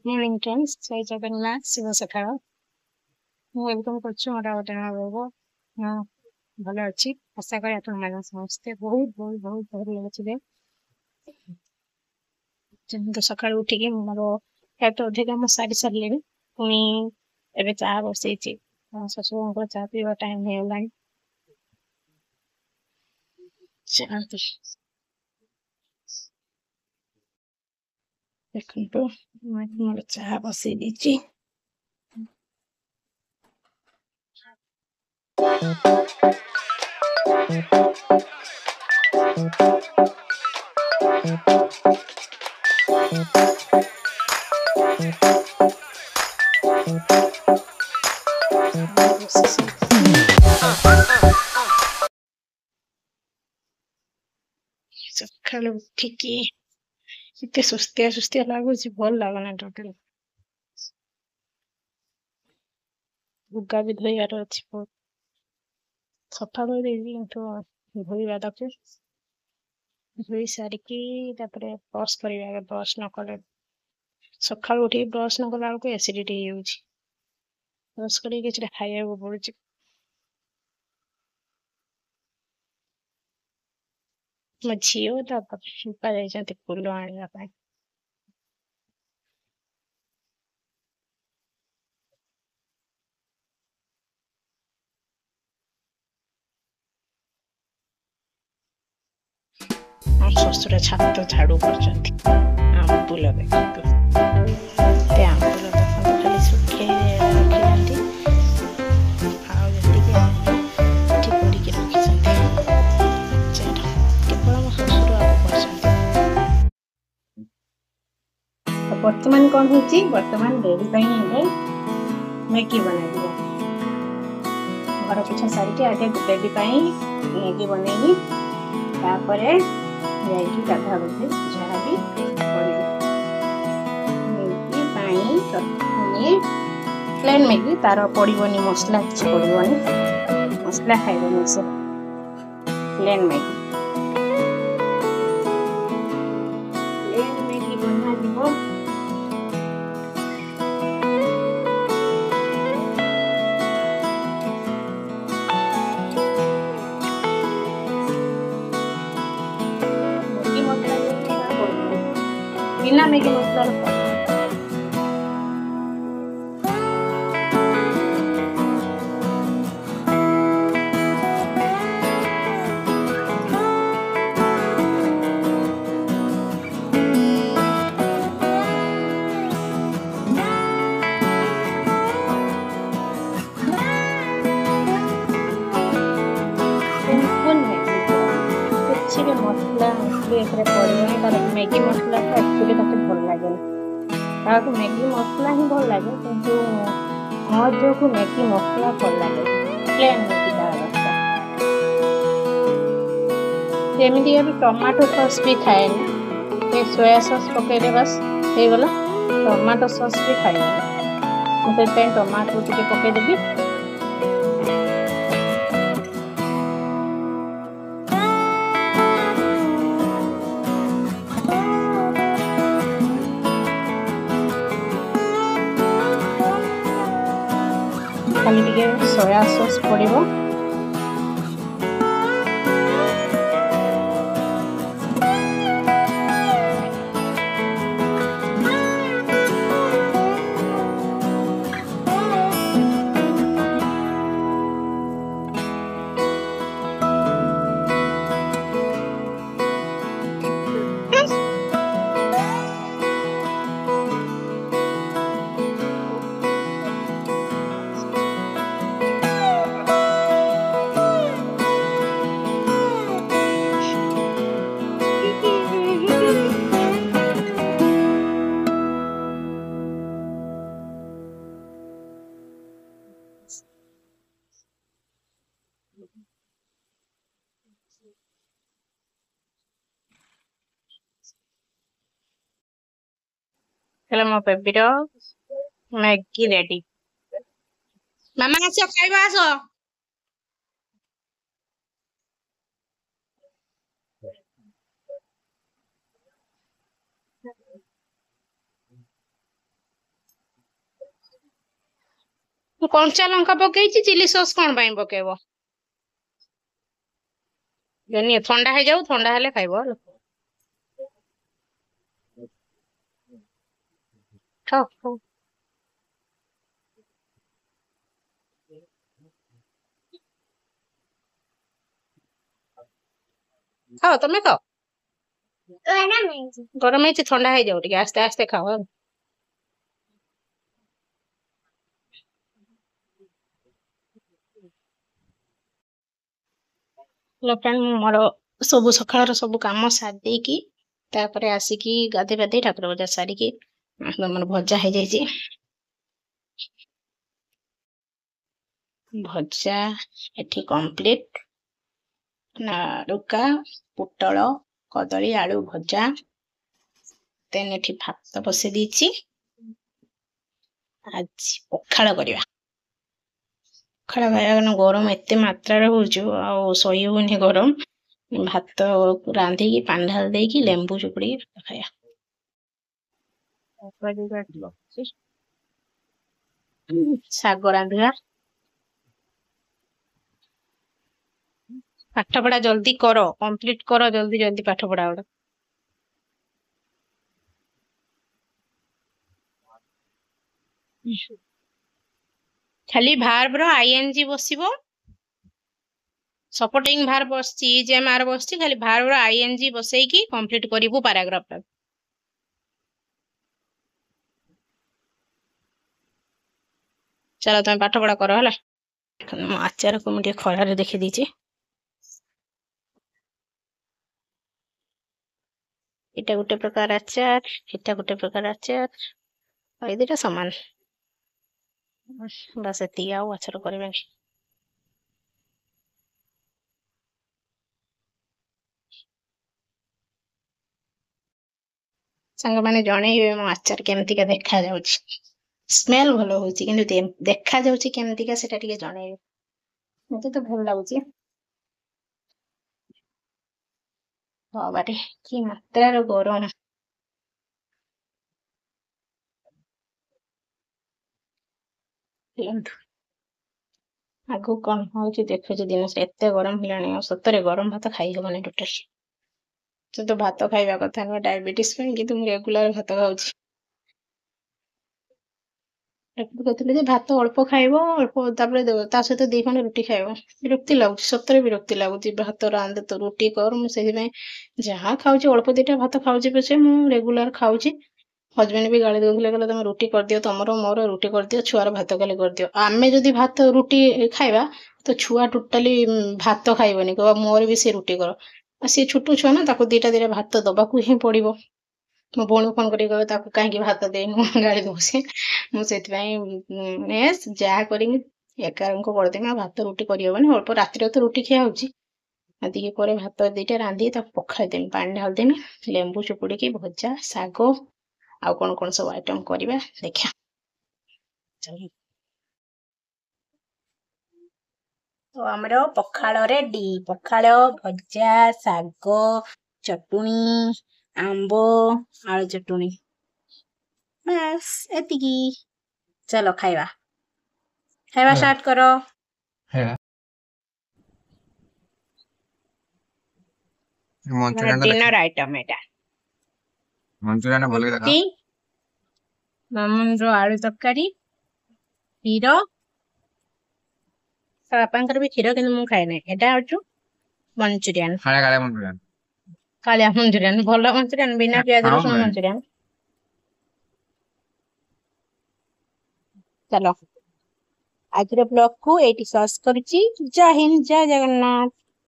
Morning friends जय जगन्नाथ शुभ सकाळ welcome करछु मोटा गोटे बाबू हाँ भल अच्छी आशा करी आप समस्ते बहुत बहुत बहुत भल अच्छे तो सका उठिक मोर तो अधिक कम सारी सारे पुणी एवं चाह बसई शशुर चाह पीवा टाइम होगा देखो मोर चाह बसई दी सका उठिक इतने सुस्तिया सुस्तिया लगुच भल लगना टोटल लुगा भी धोइबार अच्छी बहुत सफा कर धोइबा दरकार धोई सारिकी ब्रश कर ब्रश न कले सका उठी ब्रश न कला बेलू एसिडिटी ब्रश कर खाया पड़ू मो झील जाती फूल आने शशुर छात झाड़ू कर आंबुल देखते आंबुल देखते खाली सुखे रखी केवल मो शशुर बर्तमान कौन हो बर्तमान बेबी मैगी बना घर पोछा सारिके आगे बेबी मैगी बनैली तापर जाइए गाधा बजे जहाँ भी मैगी प्लेन मैगी तार पड़ोनी मसला किसी पड़ोनी मसला खाइबनी से प्लेन मैगी बना दिबो बिना मैगी मसला मसला मैगी मसला तो एक्चुअली तक भल लगे मैगी मसला ही भल लगे किंतु मोर जो मैगी मसला भल लगे प्लेन मैगी जमीती भी टमाटो सॉस भी खाए सोया सॉस पकड़े बस हो गला टमाटो सॉस भी खाए मुझे टमाटो टी पकईदेवी खाली सोया सॉस पड़ो मो बेबीर मैगी रेडी मामा आस खाइबा आस कंचा लंका पकईची चिली सॉस कौन पाई पकेबो जनी ठंडा है जाऊ ठंडा हेले खाइबो खाओ खाओ खाओ तमे खाओ गरम है ठंडा है जाऊ आस्ते आस्ते खाओ मोर सब सकाळ सब काम सारी की तापरे आसिकी गाधे बाधे ठाकुर पूजा सारिकी मोर भजा है जाइए भजा एठी कंप्लीट रुका पुटल कदली आलू भजा तेन एठी भात बसे दीची आज पखाळ करिवा पखाळ खाया गरम एते मात्रा रे होजो आ सही होनी गरम भात रांधी की पानी ढाल दे की लेंबू चुपड़ी खाया शाग रांधिया पाठ पढ़ा जल्दी करो कंप्लीट करो जल्दी जल्दी पाठ पढ़ा गोटे खाली भार्ब रो आईएनजी बसिबो सपोर्टिंग भार्ब बसची जेएमआर बसची खाली भार्ब रो आईएनजी बसई की कंप्लीट करिवो पैराग्राफ टा चलो तुम पाठ पढ़ा करो हला आचार को मुझे खरारे देखि दीची एटा गोटे प्रकार आचार एटा गोटे प्रकार आचार और ये समान बस एति आउ आचार करबे संग माने जणे मो आचार केमती का देखा जाउची स्मेल भलो होची किंतु देखा जाउची केमती का सेटा टिके जणे मते तो भल लागुची बाबारे की मात्रा रो गरम आगु कौन होची देखो दिन से एते गरम हिलानी सतरे गरम भात खाई हबनी टोटल तो भात खाइबा कथा न डायबिटीज पे कि तुम रेगुलर भात खाउची डॉक्टर कहते जे भात अल्प खाइबो अल्प तापरे ता सहित 2 खंड रुटी खाइबो विरक्ति लागुची सतरे विरक्ति लागुची भात रांध तो रुटी कर मु सेहि में जहा खाउची अल्प दिटा भात खाउची पछे मु रेगुलर खाउची हजबैंड भी गाली देउले कहले तुम रुटी कर दियो तमरो मोर रुटी कर दियो छुआर भात खाली कर दियो आमे जदी भात रुटी खाइबा तो छुआ टोटली भात खाइबनी कहबा मोर भी से रुटी करो सी छोटू छुआ ना ताको दीटा दीटा भात दबाकू ही पड़िबो मो बोणी फोन करी कहबे ताको काहे भात देनु गाली दोसे मु सेति पई ने जा करी एकारंको कर देमा भात रुटी करियबनी अल्प रात्रि तो रुटी खिया होची आदिके परे भात दीटा रांधी ता पखाई देमी पानी ढाल देमी लेंबू चुपुड़ी की भजा साग आ कौन कौन सब आइटम करिबा देखा तो हमरो पखाळ रेडी पखाळ भजा साग चटुनी आंबो आलू चटुनी बस एतिकी चलो खाइबा खाइबा स्टार्ट करो डिनर आइटम एटा मंचूरियन बोल के देखा मामन रो आलू तरकारी हीरो पापांकर भी खीर किन्तु मु खाए नै एटा होचु मंचूरियन कालिया मंचूरियन भलो मंचूरियन बिना प्याज रसुन मंचूरियन चलो आज रो ब्लॉग को एटी सॉस करची जय हिंद जय जगन्नाथ।